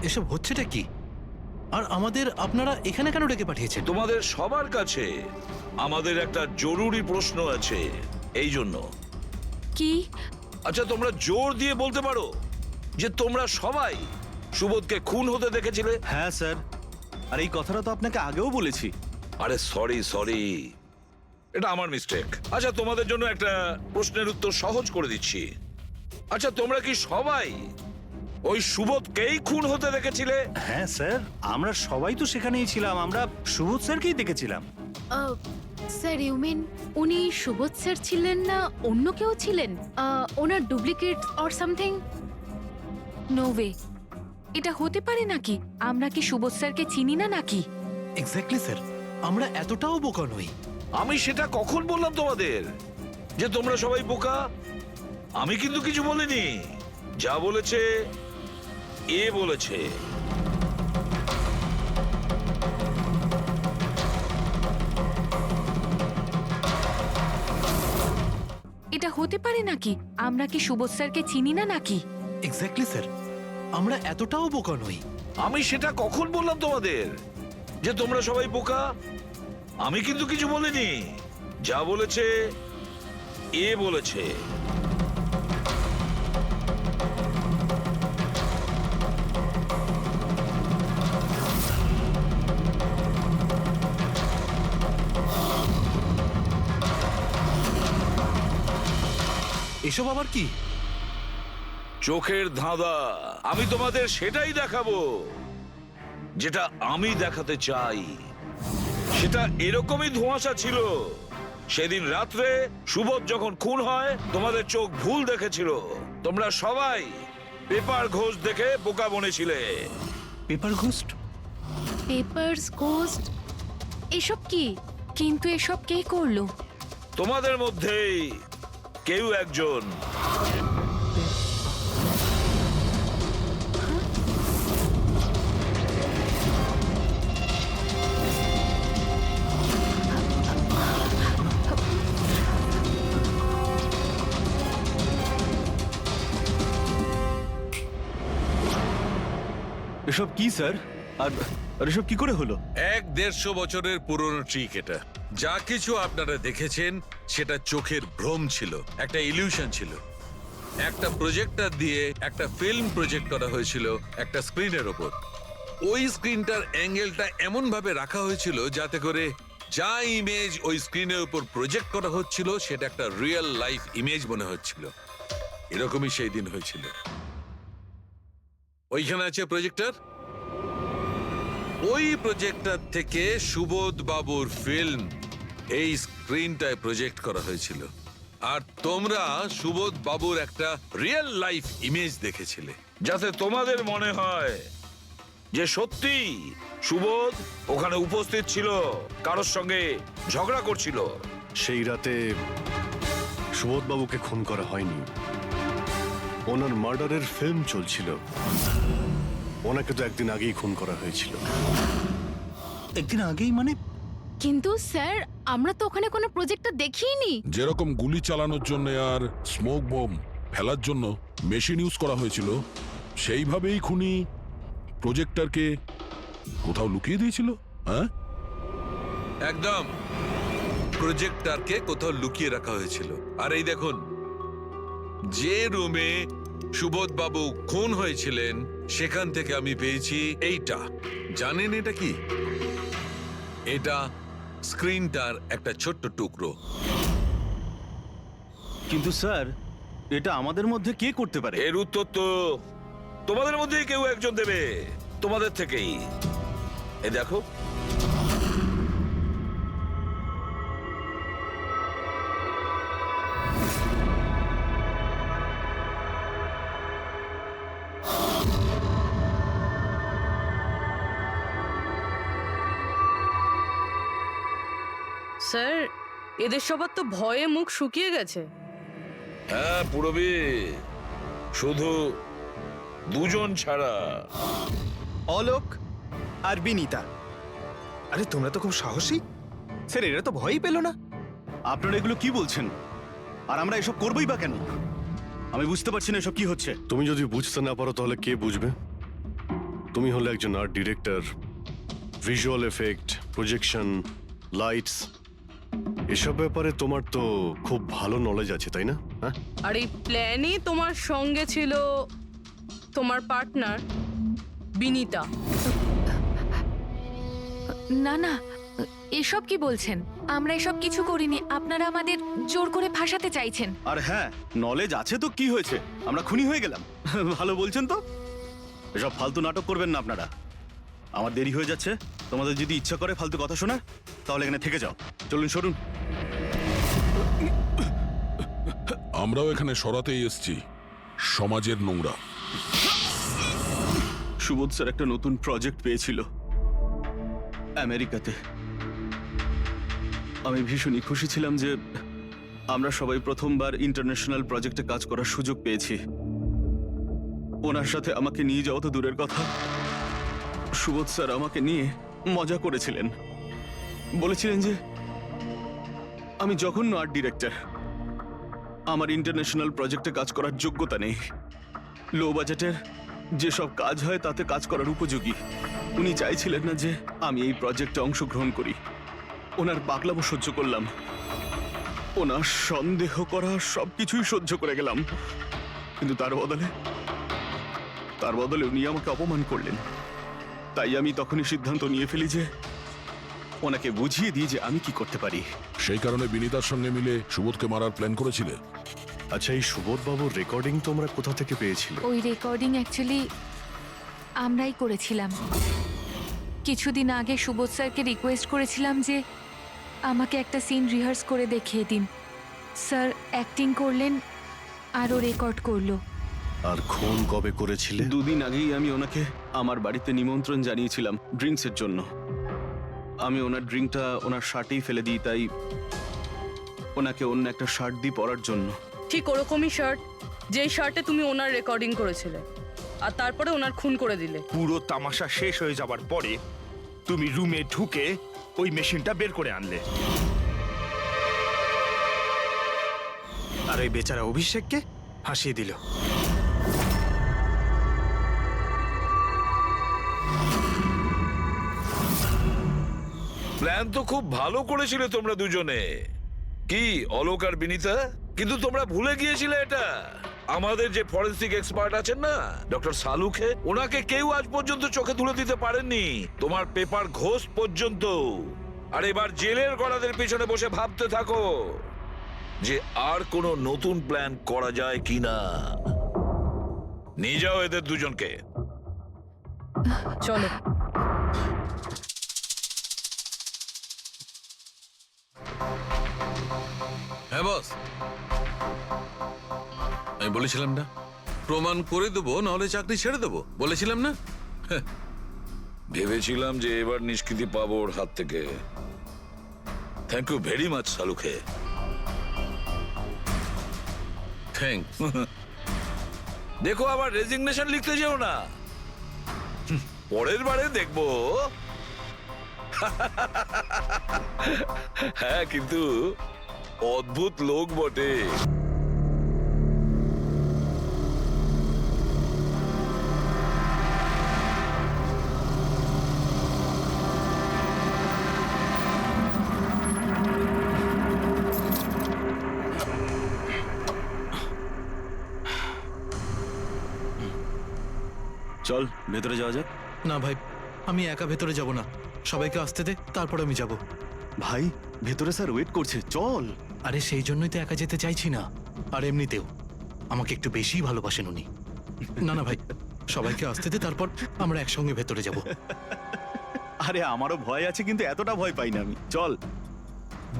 এসব হচ্ছেটা কি? আর আমাদের আপনারা এখানে কেন ডেকে পাঠিয়েছেন? তোমাদের সবার কাছে আমাদের একটা জরুরি প্রশ্ন আছে, এই জন্য। কি? আচ্ছা, তোমরা জোর দিয়ে বলতে পারো যে তোমরা সবাই সুবোধকে খুন হতে দেখেছিলে? হ্যাঁ স্যার, আর এই কথাটা তো আপনাকে আগেও বলেছি। আরে সরি, এটা আমার মিস্টেক। আচ্ছা, তোমাদের জন্য একটা প্রশ্নের উত্তর সহজ করে দিচ্ছি। আচ্ছা, তোমরা কি সবাই ওই সুবোধকেই খুন হতে দেখেছিলে? হ্যাঁ স্যার, আমরা সবাই তো সেখানেই ছিলাম, আমরা সুবোধ স্যারকেই দেখেছিলাম। স্যার, ইউ মিন উনি সুবোধ স্যার ছিলেন না অন্য কেউ ছিলেন? ওনার duplicate or something? No way, এটা হতে পারে নাকি? আমরা কি সুবোধ স্যারকে চিনি না নাকি? এক্স্যাক্টলি স্যার, আমরা এতটাও বোকা নই। আমি সেটা কখন বললাম তোমাদের যে তোমরা সবাই বোকা? আমি কিন্তু কিছু বলিনি। যা বলেছে এ বলেছে। এটা হতে পারে নাকি? আমরা কি সুবোধ স্যারকে চিনি না নাকি? এক্স্যাক্টলি স্যার, আমরা এতটাও বোকা নই। আমি সেটা কখন বললাম তোমাদের যে তোমরা সবাই বোকা? আমি কিন্তু কিছু বলিনি। যা বলেছে এ বলেছে। এসব আবার কি? চোখের ধাঁধা। আমি তোমাদের সেটাই দেখাবো যেটা আমি দেখাতে চাই। সেটা এরকমই ধোঁয়াশা ছিল। সেদিন রাত্রে সুবোধ যখন খুন হয়, তোমাদের চোখ ভুল দেখেছিল। তোমরা সবাই পেপার ঘোষ দেখে বোকা বনেছিলে। Pepper ghost? Pepper's ghost? এসব কি? কিন্তু এসব কে করলো? তোমাদের মধ্যেই কেউ একজন। এসব কি স্যার? আর এসব কি করে হলো? 150 বছরের পুরনো ট্রিক এটা। যা কিছু আপনারা দেখেছেন সেটা চোখের ভ্রম ছিল, একটা ইলিউশন ছিল। একটা প্রজেক্টর দিয়ে একটা ফিল্ম প্রজেক্ট করা হয়েছিল একটা স্ক্রিনের ওপর। ওই স্ক্রিনটার অ্যাঙ্গেলটা এমন ভাবে রাখা হয়েছিল যাতে করে যা ইমেজ ওই স্ক্রিনের উপর প্রজেক্ট করা হচ্ছিল সেটা একটা রিয়েল লাইফ ইমেজ মনে হচ্ছিল। এরকমই সেই দিন হয়েছিল। ওইখানে আছে প্রজেক্টর। ওই প্রজেক্টর থেকে সুবোধ বাবুর ফিল্ম এই স্ক্রিনটায় প্রজেক্ট করা হয়েছিল, আর তোমরা সুবোধ বাবুর একটা রিয়েল লাইফ ইমেজ দেখেছিলে। যাতে তোমাদের মনে হয় যে সত্যি সুবোধ ওখানে উপস্থিত ছিল, কারোর সঙ্গে ঝগড়া করছিল। সেই রাতে সুবোধবাবুকে খুন করা হয়নি, ওনার মার্ডারের ফিল্ম চলছিল। ওনাকে তো একদিন আগেই খুন করা হয়েছিল। একদিন আগেই মানে? কিন্তু স্যার, আমরা তো ওখানে কোনো প্রজেক্টটা দেখিনি। যেরকম গুলি চালানোর জন্য আর স্মোক বোম ফেলার জন্য মেশিন ইউজ করা হয়েছিল, সেইভাবেই খুনি প্রজেক্টরকে কোথাও লুকিয়ে দিয়েছিল। হ্যাঁ, একদম, প্রজেক্টরকে কোথাও লুকিয়ে রাখা হয়েছিল। আর এই দেখুন, যে রুমে সুবোধ বাবু খুন হয়েছিলেন সেখান থেকে আমি পেয়েছি এইটা। জানেন এটা কি? এটা স্ক্রিনটার একটা ছোট্ট টুকরো। কিন্তু স্যার, এটা আমাদের মধ্যে কে করতে পারে? এর উত্তর তো তোমাদের মধ্যেই কেউ একজন দেবে, তোমাদের থেকেই। এ দেখো, স্যার, এদের সবার তো ভয়ে মুখ শুকিয়ে গেছে। হ্যাঁ পুরবী, শুধু দুজন ছাড়া। অলোক আর বিনীতা। আরে তোমরা তো খুব সাহসী। স্যার, এরা তো ভয়ই পেল না। আপনারা এগুলো কি বলছেন? আর আমরা এসব করবোই বা কেন? আমি বুঝতে পারছি না এসব কি হচ্ছে। তুমি যদি বুঝতে না পারো তাহলে কে বুঝবে? তুমি হলে একজন art director, visual effect, projection, lights, এসব ব্যাপারে তোমার তো খুব ভালো নলেজ আছে, তাই না? হ্যাঁ, আর এই প্ল্যানে তোমার সঙ্গে ছিল তোমার পার্টনার বিনীতা। না না, এসব কি বলছেন? আমরা এসব কিছু করিনি, আপনারা আমাদের জোর করে ফাঁসাতে চাইছেন। আর হ্যাঁ, নলেজ আছে তো কি হয়েছে, আমরা খুনি হয়ে গেলাম। ভালো বলছেন তো। এসব ফালতু নাটক করবেন না আপনারা। আমার দেরি হয়ে যাচ্ছে, তোমাদের যদি ইচ্ছা করে ফালতু কথা শোনার তাহলে এখানে থেকে যাও। চলুন, সরুন। আমরাও এখানে সরাতেই এসছি সমাজের নোংরা। সুবোধ স্যার একটা নতুন প্রজেক্ট পেয়েছিল আমেরিকাতে। আমি ভীষণই খুশি ছিলাম যে আমরা সবাই প্রথমবার ইন্টারন্যাশনাল প্রজেক্টে কাজ করার সুযোগ পেয়েছি। ওনার সাথে আমাকে নিয়ে যাওয়া তো দূরের কথা, সুবোধ স্যার আমাকে নিয়ে মজা করেছিলেন। বলেছিলেন যে আমি জঘন্য আর্ট ডিরেক্টর, আমার ইন্টারন্যাশনাল প্রজেক্টে কাজ করার যোগ্যতা নেই, লো বাজেটের যেসব কাজ হয় তাতে কাজ করার উপযোগী। উনি চাইছিলেন না যে আমি এই প্রজেক্টে অংশগ্রহণ করি। ওনার পাগলামো সহ্য করলাম, ওনার সন্দেহ করা সবকিছুই সহ্য করে গেলাম, কিন্তু তার বদলে উনি আমাকে অপমান করলেন। তাই আমি তখনই সিদ্ধান্ত নিয়ে ফেলি যে ওনাকে বুঝিয়ে দিই যে আমি কি করতে পারি। সেই কারণে বিনীতার সঙ্গে মিলে সুবোধকে মারার প্ল্যান করেছিলে? আচ্ছা, এই সুবোধ বাবুর রেকর্ডিং তোমরা কোথা থেকে পেয়েছিলে? ওই রেকর্ডিং অ্যাকচুয়ালি আমরাই করেছিলাম। কিছুদিন আগে সুবোধ স্যারকে রিকোয়েস্ট করেছিলাম যে আমাকে একটা সিন রিহার্স করে দেখিয়ে দিন। স্যার অ্যাক্টিং করলেন আর ও রেকর্ড করলো। আর খুন কবে করেছিলে? 2 দিন আগেই আমি ওনাকে আমার বাড়িতে নিমন্ত্রণ জানিয়েছিলাম ড্রিঙ্কসের জন্য। আমি ওনার ড্রিঙ্কটা ওনার শার্টেই ফেলে দিই, তাই ওনাকে অন্য একটা শার্ট দিই পরার জন্য। ঠিক ওরকমই শার্ট যেই শার্টে তুমি ওনার রেকর্ডিং করেছিলে, আর তারপরে ওনার খুন করে দিলে। পুরো তামাশা শেষ হয়ে যাবার পরে তুমি রুমে ঢুকে ওই মেশিনটা বের করে আনলে, আর ওই বেচারা অভিষেককে ফাঁসিয়ে দিল। প্ল্যান তো খুব ভালো করেছিলে তোমরা দুজনে, কি অলোক আর বিনীতা, কিন্তু তোমরা ভুলে গিয়েছিলে এটা। আমাদের যে ফরেন্সিক এক্সপার্ট আছেন না, ডক্টর সালুখে, ওনাকে কেউ আজ পর্যন্ত চোখে তুলে দিতে পারেননি, তোমার পেপার ঘোষ পর্যন্ত। আর এবার জেলের গড়াদের পিছনে বসে ভাবতে থাকো যে আর কোনো নতুন প্ল্যান করা যায় কিনা। নিয়ে যাও এদের দুজনকে। চলো। হ্যাঁ বস, আমি বলেছিলাম না প্রমাণ করে দেবো, নাহলে চাকরি ছেড়ে দেবো, বলেছিলাম না? ভেবেছিলাম যে এবার নিষ্কৃতি পাবো ওর হাত থেকে। থ্যাংক ইউ ভেরি মাচ সালুখে। থ্যাংক। দেখো, আবার রেজিগনেশন লিখতে যেও না, পরের বারে দেখবো। হ্যাঁ, কিন্তু অদ্ভুত লোক বটে। চল ভেতরে যাওয়া যাক। না ভাই, আমি একা ভেতরে যাব না, সবাইকে আসতে দে, তারপর আমি যাব। ভাই, ভেতরে স্যার ওয়েট করছে, চল। আরে সেই জন্যই তো একা যেতে চাইছি না। আর এমনিতেও আমাকে একটু বেশিই ভালোবাসেন উনি। না না ভাই, সবাইকে আসতে দে, তারপর আমরা একসঙ্গে ভেতরে যাব। আরে আমারও ভয় আছে, কিন্তু এতটা ভয় পাই না আমি। চল।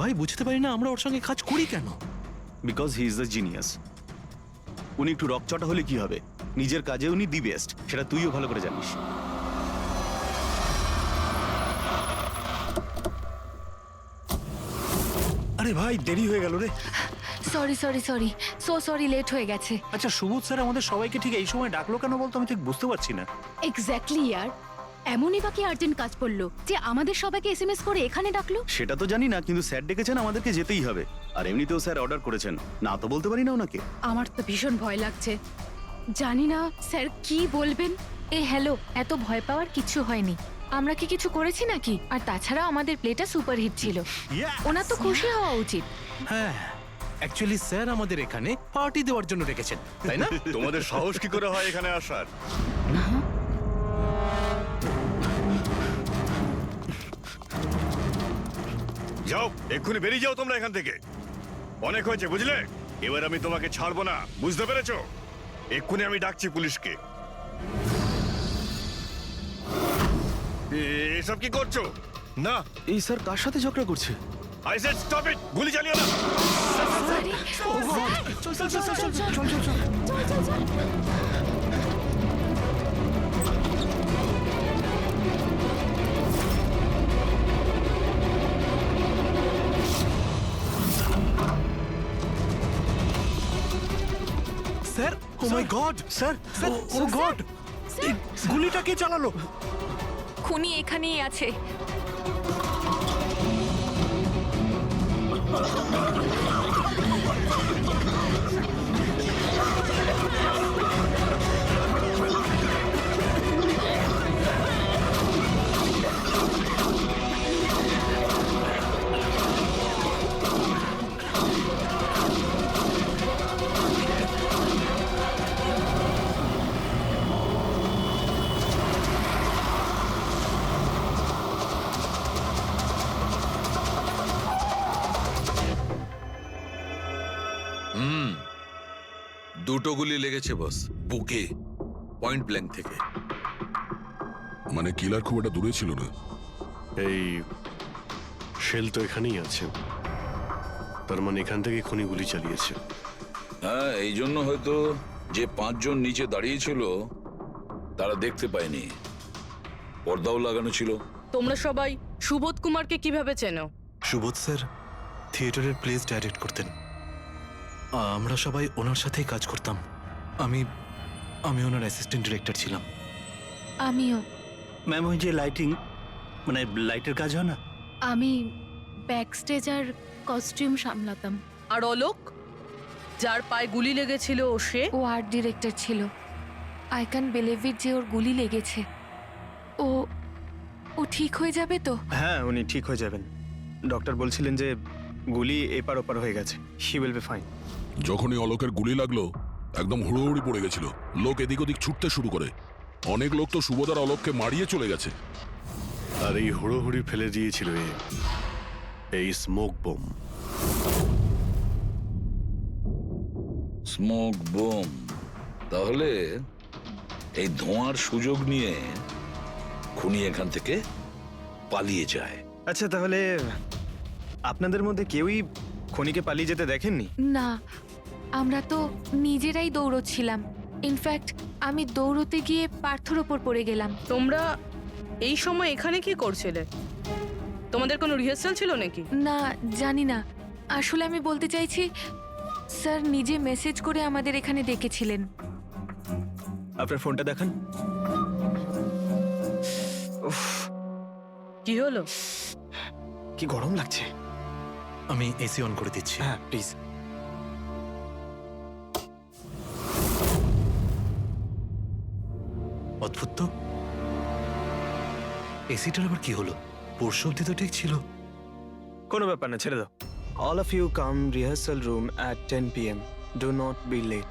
ভাই, বুঝতে পারি না আমরা ওর সঙ্গে কাজ করি কেন। Because he is the genius. উনি একটু রকচটা হলে কি হবে, নিজের কাজে উনি দি বেস্ট, সেটা তুইও ভালো করে জানিস। আরে ভাই, দেরি হয়ে গেল রে। Sorry sorry sorry, so sorry, late হয়ে গেছে। আচ্ছা, সুবোধ স্যার আমাদের সবাইকে ঠিক এই সময় ডাকলো কেন বলতো? আমি ঠিক বুঝতে পারছি না। এক্স্যাক্টলি ইয়ার, এমনই বা কি আর্জেন্ট কাজ পড়লো যে আমাদের সবাইকে এসএমএস করে এখানে ডাকলো? সেটা তো জানি না, কিন্তু স্যার ডেকেছেন, আমাদেরকে যেতেই হবে। আর এমনিতেও স্যার অর্ডার করেছেন, না তো বলতে পারি না ওনাকে। আমার তো ভীষণ ভয় লাগছে। জানি না স্যার কি বলবেন। এ হ্যালো, এত ভয় পাওয়ার কিছু হয়নি। আমরা কি কিছু করেছি নাকি? আর তাছাড়া আমাদের প্লেটা সুপারহিট ছিল। ওনার তো খুশি হওয়া উচিত। হ্যাঁ, অ্যাকচুয়ালি স্যার আমাদের এখানে পার্টি দেওয়ার জন্য রেখেছেন, তাই না? তোমাদের সাহস কি করে হয় এখানে আসার? যাও, এক্ষুনি বেরিয়ে যাও তোমরা এখান থেকে। অনেক হয়েছে, বুঝলে? এবার আমি তোমাকে ছাড়বো না, বুঝতে পেরেছো? এক্ষুনি আমি ডাকছি পুলিশকে। এসব কি করছো? না, এই স্যার কার সাথে ঝগড়া করছে? আই সেড স্টপ ইট, গুলি চালিও না। স্যার, ও মাই গড, স্যার, ও গড, গুলিটা কে চালালো? খুনি এখানেই আছে। দুটো গুলি লেগেছে বস, বুকে, পয়েন্ট ব্ল্যাঙ্ক থেকে। মানে কিলার খুব একটা দূরে ছিল না। এই শেল তো এখানেই আছে, তার মানে এখান থেকে খুনি গুলি চালিয়েছে। হ্যাঁ, এই জন্য হয়তো যে 5 জন নিচে দাঁড়িয়েছিল তারা দেখতে পায়নি, পর্দাও লাগানো ছিল। তোমরা সবাই সুবোধ কুমারকে কিভাবে চেনো? সুবোধ স্যার থিয়েটারের প্লেস ডাইরেক্ট করতেন। আমরা সবাই ওনার সাথেই কাজ করতাম। আমি ওনার অ্যাসিস্ট্যান্ট ডিরেক্টর ছিলাম। আমিও। ম্যাম, ওই যে লাইটিং, মানে লাইটের কাজ হয় না? আমি ব্যাক স্টেজ আর কস্টিউম সামলাতাম। আর অলোক, যার পায়ে গুলি লেগেছিল, ও সে? ও আর্ট ডিরেক্টর ছিল। আই ক্যান বিলিভ ইট যে ওর গুলি লেগেছে। ও ঠিক হয়ে যাবে তো? হ্যাঁ, উনি ঠিক হয়ে যাবেন। ডক্টর বলছিলেন যে গুলি এপার ওপার হয়ে গেছে, শি উইল বি ফাইন। যখনই অলোকের গুলি লাগলো একদম হুড়োহুড়ি পড়ে গেছিল, লোক এদিক ওদিক ছুটতে শুরু করে। অনেক লোক তো সুবোধ আর অলোককে মারিয়ে চলে গেছে। আর এই হুড়োহুড়ি ফেলে দিয়েছিল এই স্মোক বোম। Smoke bomb? তাহলে এই ধোঁয়ার সুযোগ নিয়ে খুনি এখান থেকে পালিয়ে যায়। আচ্ছা, তাহলে আপনাদের মধ্যে কেউই খনিকে পালিয়ে যেতে দেখেননি? না, আমরা তো নিজেরাই দৌড়চ্ছিলাম। ইনফ্যাক্ট আমি দৌড়তে গিয়ে পার্থর ওপর পড়ে গেলাম। তোমরা এই সময় এখানে কি করছিলে? তোমাদের কোনো রিহার্সাল ছিল নাকি? না, জানি না। আসলে আমি বলতে চাইছি, স্যার নিজে মেসেজ করে আমাদের এখানে ডেকেছিলেন। আপনার ফোনটা দেখান। উফ, কি হলো? কি গরম লাগছে। আমি এসি অন করে দিচ্ছি। হ্যাঁ, প্লিজ। অদ্ভুত তো, এসিটার আবার কি হলো? পরশু অব্দি তো ঠিক ছিল। কোনো ব্যাপার না, ছেড়ে দাও। All of you come rehearsal room at 10 PM. Do not be late.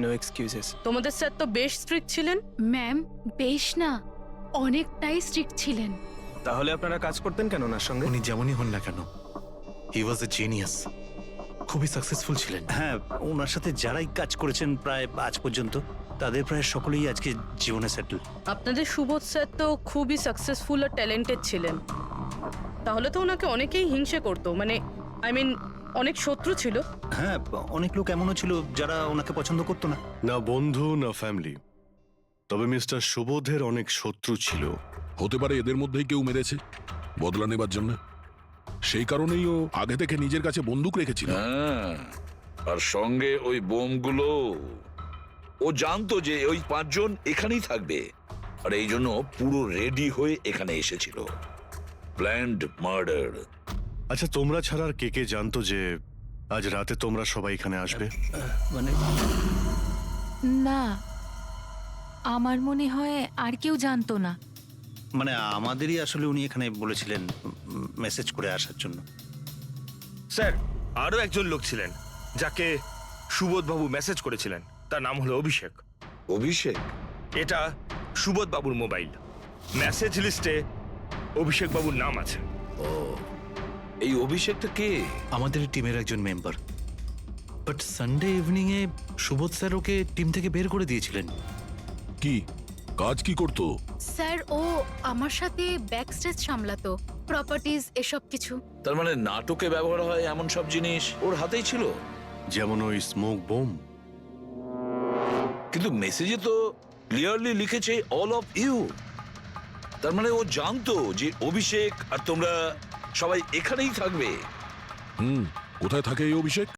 No excuses. তোমাদের স্যার তো বেশ স্ট্রিক্ট ছিলেন। ম্যাম, বেশ না, অনেকটাই স্ট্রিক্ট ছিলেন। তাহলে আপনারা কাজ করতেন কেন ওনার সঙ্গে? উনি যেমনই হন না কেন, হি ওয়াজ এ জিনিয়াস। খুবই সাকসেসফুল ছিলেন। হ্যাঁ, ওনার সাথে যারাই কাজ করেছেন প্রায় আজ পর্যন্ত, তাদের প্রায় সকলেই আজকে জীবনে সেটেল। আপনাদের সুবোধ স্যার তো খুবই সাকসেসফুল আর ট্যালেন্টেড ছিলেন। তাহলে তো ওনাকে অনেকেই হিংসে করতো, মানে আই মিন অনেক শত্রু ছিল। হ্যাঁ, অনেক লোক এমনও ছিল যারা ওনাকে পছন্দ করতো না। না বন্ধু না ফ্যামিলি, তবে মিস্টার সুবোধের অনেক শত্রু ছিল। হতে পারে এদের মধ্যেই কেউ মেরেছে বদলা নেবার জন্য। সেই কারণেই ও আগে থেকে নিজের কাছে বন্দুক রেখেছিল। হ্যাঁ, আর সঙ্গে ওই বোমগুলো। ও জানতো যে ওই 5 জন এখানেই থাকবে, আর এই জন্য পুরো রেডি হয়ে এখানে এসেছিল। Planned murder. আচ্ছা, তোমরা ছাড়া আর কে কে জানতো যে আজ রাতে তোমরা সবাই এখানে আসবে? মানে না, আমার মনে হয় আর কেউ জানতো না। মানে আমাদেরই আসলে উনি এখানে বলেছিলেন মেসেজ করে আসার জন্য। স্যার, আরো একজন লোক ছিলেন যাকে সুবোধবাবু মেসেজ করেছিলেন। তার নাম হলো অভিষেক। অভিষেক? এটা সুবোধবাবুর মোবাইল। মেসেজ লিস্টে অভিষেক বাবুর নাম আছে। ও, এই অভিষেকটা কে? আমাদের টিমের একজন member. But Sunday evening A Subodh sir okay team থেকে বের করে দিয়েছিলেন। কি কাজ কি করতো? স্যার, ও আমার সাথে ব্যাকস্টেজ সামলাতো, প্রপার্টিজ এসব কিছু। তার মানে নাটকে ব্যবহার হয় এমন সব জিনিস ওর হাতেই ছিল। যেমন ওই স্মোক বোম। কিন্তু মেসেজে তো ক্লিয়ারলি লিখেছে অল অফ ইউ। তার মানে ও জানতো যে অভিষেক আর তোমরা সবাই এখানেই থাকবে। কোথায় থাকে এই অভিষেক?